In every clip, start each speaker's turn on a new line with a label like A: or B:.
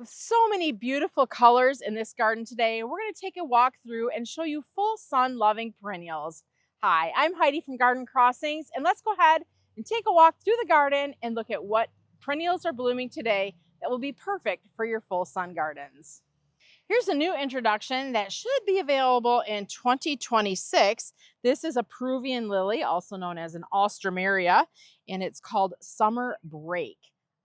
A: With so many beautiful colors in this garden today, we're going to take a walk through and show you full sun loving perennials. Hi, I'm Heidi from Garden Crossings, and let's go ahead and take a walk through the garden and look at what perennials are blooming today that will be perfect for your full sun gardens. Here's a new introduction that should be available in 2026. This is a Peruvian lily, also known as an Alstroemeria, and it's called Summer Break.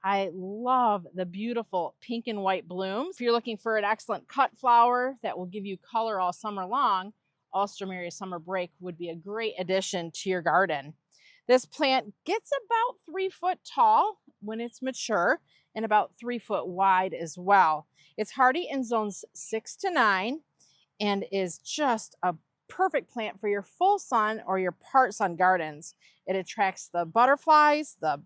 A: I love the beautiful pink and white blooms. If you're looking for an excellent cut flower that will give you color all summer long, Alstroemeria Summer Break would be a great addition to your garden. This plant gets about 3 foot tall when it's mature and about 3 foot wide as well. It's hardy in zones 6 to 9 and is just a perfect plant for your full sun or your part sun gardens. It attracts the butterflies, the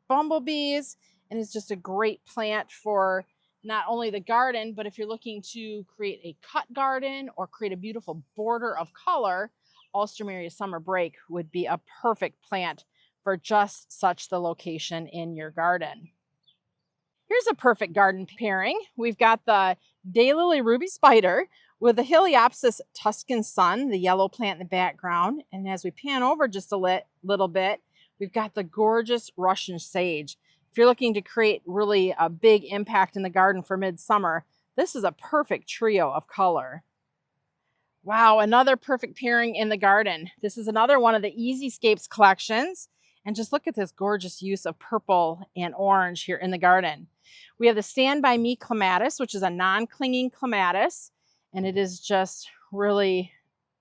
A: bumblebees, and is just a great plant for not only the garden, but if you're looking to create a cut garden or create a beautiful border of color, Alstroemeria Summer Break would be a perfect plant for just such the location in your garden. Here's a perfect garden pairing. We've got the Daylily Ruby Spider with the Heliopsis Tuscan Sun, the yellow plant in the background. And as we pan over just a little bit, we've got the gorgeous Russian Sage. If you're looking to create really a big impact in the garden for midsummer, this is a perfect trio of color. Wow, another perfect pairing in the garden. This is another one of the Easyscapes collections. And just look at this gorgeous use of purple and orange here in the garden. We have the Stand By Me Clematis, which is a non-clinging clematis. And it is just really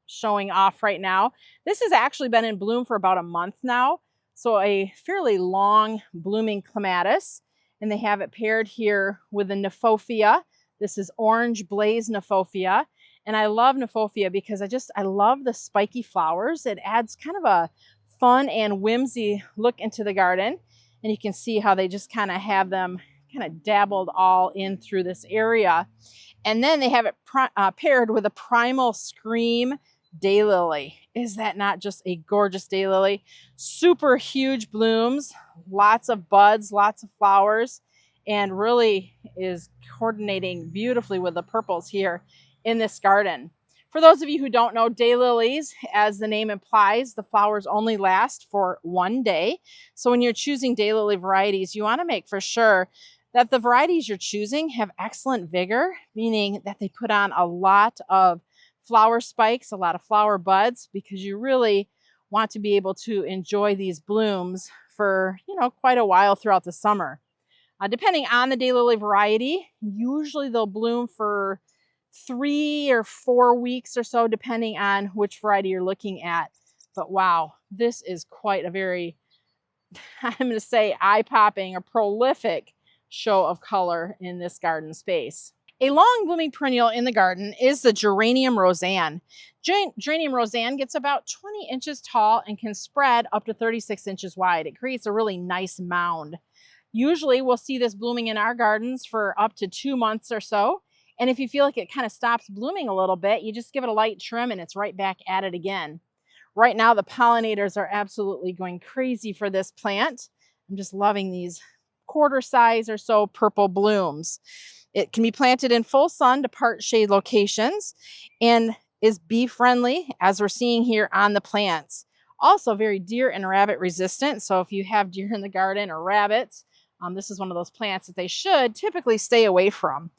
A: showing off right now. This has actually been in bloom for about a month now. So a fairly long blooming clematis, and they have it paired here with the Kniphofia. This is Orange Blaze Kniphofia, and I love Kniphofia because I love the spiky flowers. It adds kind of a fun and whimsy look into the garden, and you can see how they just kind of have them kind of dabbled all in through this area. And then they have it paired with a Primal Scream Daylily. Is that not just a gorgeous daylily? Super huge blooms, lots of buds, lots of flowers, and really is coordinating beautifully with the purples here in this garden. For those of you who don't know, daylilies, as the name implies, the flowers only last for 1 day. So when you're choosing daylily varieties, you want to make for sure that the varieties you're choosing have excellent vigor, meaning that they put on a lot of flower spikes, a lot of flower buds, because you really want to be able to enjoy these blooms for, quite a while throughout the summer. Depending on the daylily variety, usually they'll bloom for 3 or 4 weeks or so, depending on which variety you're looking at. But wow, this is quite a very, I'm going to say, eye-popping or prolific show of color in this garden space. A long blooming perennial in the garden is the Geranium Rozanne. Geranium Rozanne gets about 20 inches tall and can spread up to 36 inches wide. It creates a really nice mound. Usually we'll see this blooming in our gardens for up to 2 months or so. And if you feel like it kind of stops blooming a little bit, you just give it a light trim and it's right back at it again. Right now the pollinators are absolutely going crazy for this plant. I'm just loving these quarter size or so purple blooms. It can be planted in full sun to part shade locations and is bee friendly, as we're seeing here on the plants. Also very deer and rabbit resistant. So if you have deer in the garden or rabbits, this is one of those plants that they should typically stay away from.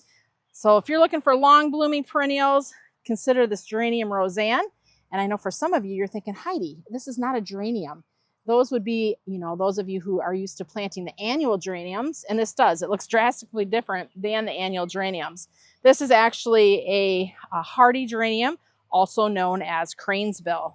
A: So if you're looking for long blooming perennials, consider this Geranium Rozanne. And I know for some of you, you're thinking, Heidi, this is not a geranium. Those would be, those of you who are used to planting the annual geraniums, and this does. It looks drastically different than the annual geraniums. This is actually a hardy geranium, also known as cranesbill.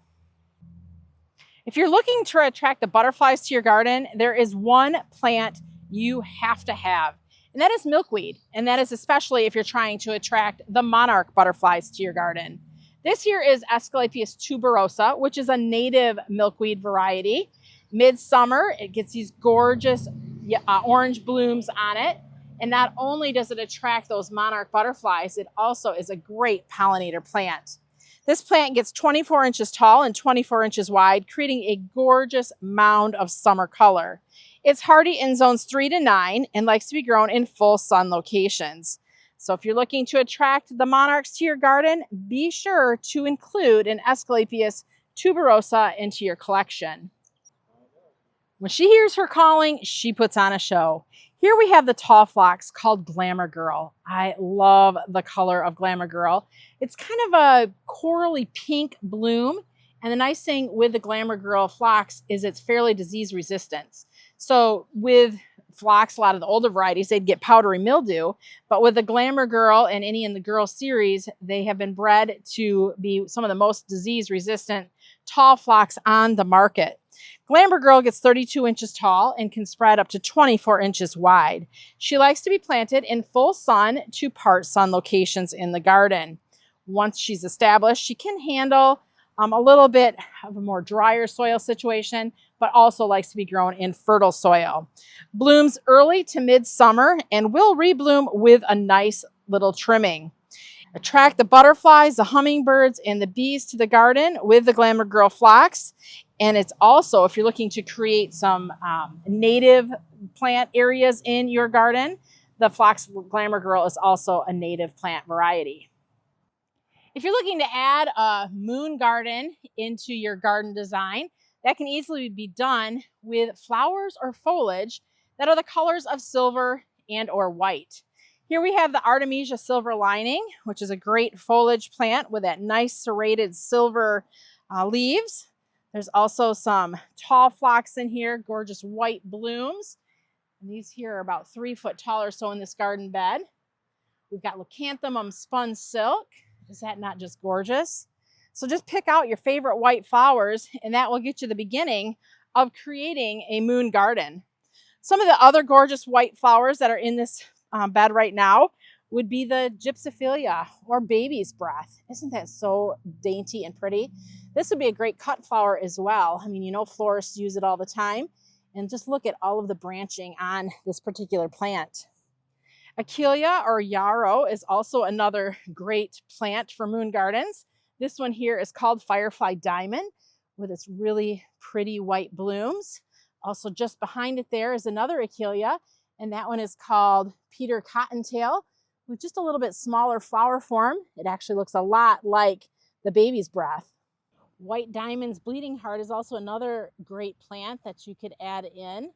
A: If you're looking to attract the butterflies to your garden, there is one plant you have to have, and that is milkweed. And that is especially if you're trying to attract the monarch butterflies to your garden. This here is Asclepias tuberosa, which is a native milkweed variety. Midsummer, it gets these gorgeous orange blooms on it. And not only does it attract those monarch butterflies, it also is a great pollinator plant. This plant gets 24 inches tall and 24 inches wide, creating a gorgeous mound of summer color. It's hardy in zones 3 to 9 and likes to be grown in full sun locations. So if you're looking to attract the monarchs to your garden, be sure to include an Asclepias tuberosa into your collection. When she hears her calling, she puts on a show. Here we have the tall phlox called Glamour Girl. I love the color of Glamour Girl. It's kind of a corally pink bloom. And the nice thing with the Glamour Girl phlox is it's fairly disease resistant. So with phlox, a lot of the older varieties, they'd get powdery mildew. But with the Glamour Girl and any in the Girl series, they have been bred to be some of the most disease resistant tall phlox on the market. Glamour Girl gets 32 inches tall and can spread up to 24 inches wide. She likes to be planted in full sun to part sun locations in the garden. Once she's established, she can handle a little bit of a more drier soil situation, but also likes to be grown in fertile soil. Blooms early to mid-summer and will rebloom with a nice little trimming. Attract the butterflies, the hummingbirds, and the bees to the garden with the Glamour Girl phlox. And it's also, if you're looking to create some native plant areas in your garden, the phlox Glamour Girl is also a native plant variety. If you're looking to add a moon garden into your garden design, that can easily be done with flowers or foliage that are the colors of silver and or white. Here we have the Artemisia silver lining, which is a great foliage plant with that nice serrated silver leaves. There's also some tall phlox in here, gorgeous white blooms. And these here are about 3 foot tall or so in this garden bed. We've got Leucanthemum spun silk. Is that not just gorgeous? So just pick out your favorite white flowers and that will get you the beginning of creating a moon garden. Some of the other gorgeous white flowers that are in this bed right now would be the Gypsophila or baby's breath. Isn't that so dainty and pretty? This would be a great cut flower as well. I mean, you know, florists use it all the time. And just look at all of the branching on this particular plant. Achillea or yarrow is also another great plant for moon gardens. This one here is called Firefly Diamond with its really pretty white blooms. Also just behind it there is another Achillea, and that one is called Peter Cottontail with just a little bit smaller flower form. It actually looks a lot like the baby's breath. White Diamond's Bleeding Heart is also another great plant that you could add in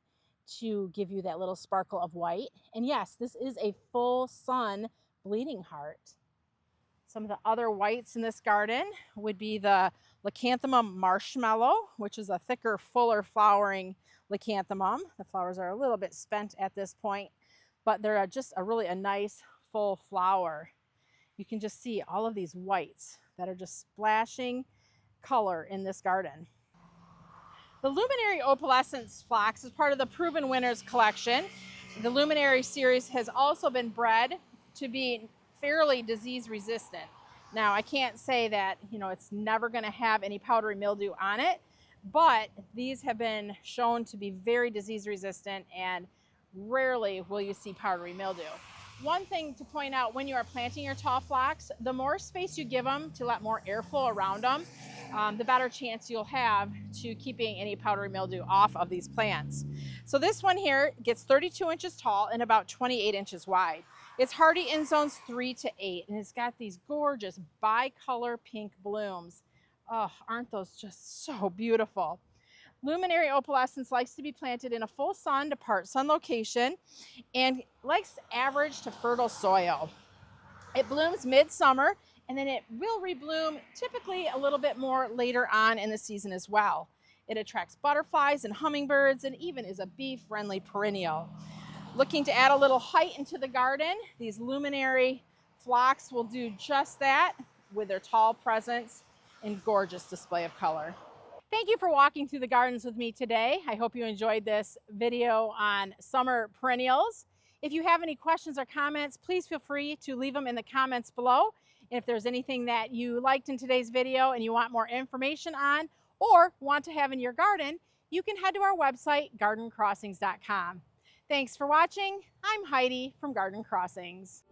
A: to give you that little sparkle of white. And yes, this is a full sun bleeding heart. Some of the other whites in this garden would be the Leucanthemum Marshmallow, which is a thicker, fuller flowering Leucanthemum. The flowers are a little bit spent at this point, but they're just a nice full flower. You can just see all of these whites that are just splashing color in this garden. The Luminary Opalescence phlox is part of the Proven Winners collection. The Luminary series has also been bred to be fairly disease resistant. Now, I can't say that, you know, it's never going to have any powdery mildew on it, but these have been shown to be very disease resistant and rarely will you see powdery mildew. One thing to point out when you are planting your tall phlox, the more space you give them to let more airflow around them, the better chance you'll have to keeping any powdery mildew off of these plants. So this one here gets 32 inches tall and about 28 inches wide. It's hardy in zones 3 to 8, and it's got these gorgeous bicolor pink blooms. Oh, aren't those just so beautiful? Luminary Opalescence likes to be planted in a full sun to part sun location and likes average to fertile soil. It blooms midsummer and then it will rebloom typically a little bit more later on in the season as well. It attracts butterflies and hummingbirds and even is a bee-friendly perennial. Looking to add a little height into the garden, these luminary phlox will do just that with their tall presence and gorgeous display of color. Thank you for walking through the gardens with me today. I hope you enjoyed this video on summer perennials. If you have any questions or comments, please feel free to leave them in the comments below. And if there's anything that you liked in today's video and you want more information on or want to have in your garden, you can head to our website, gardencrossings.com. Thanks for watching. I'm Heidi from Garden Crossings.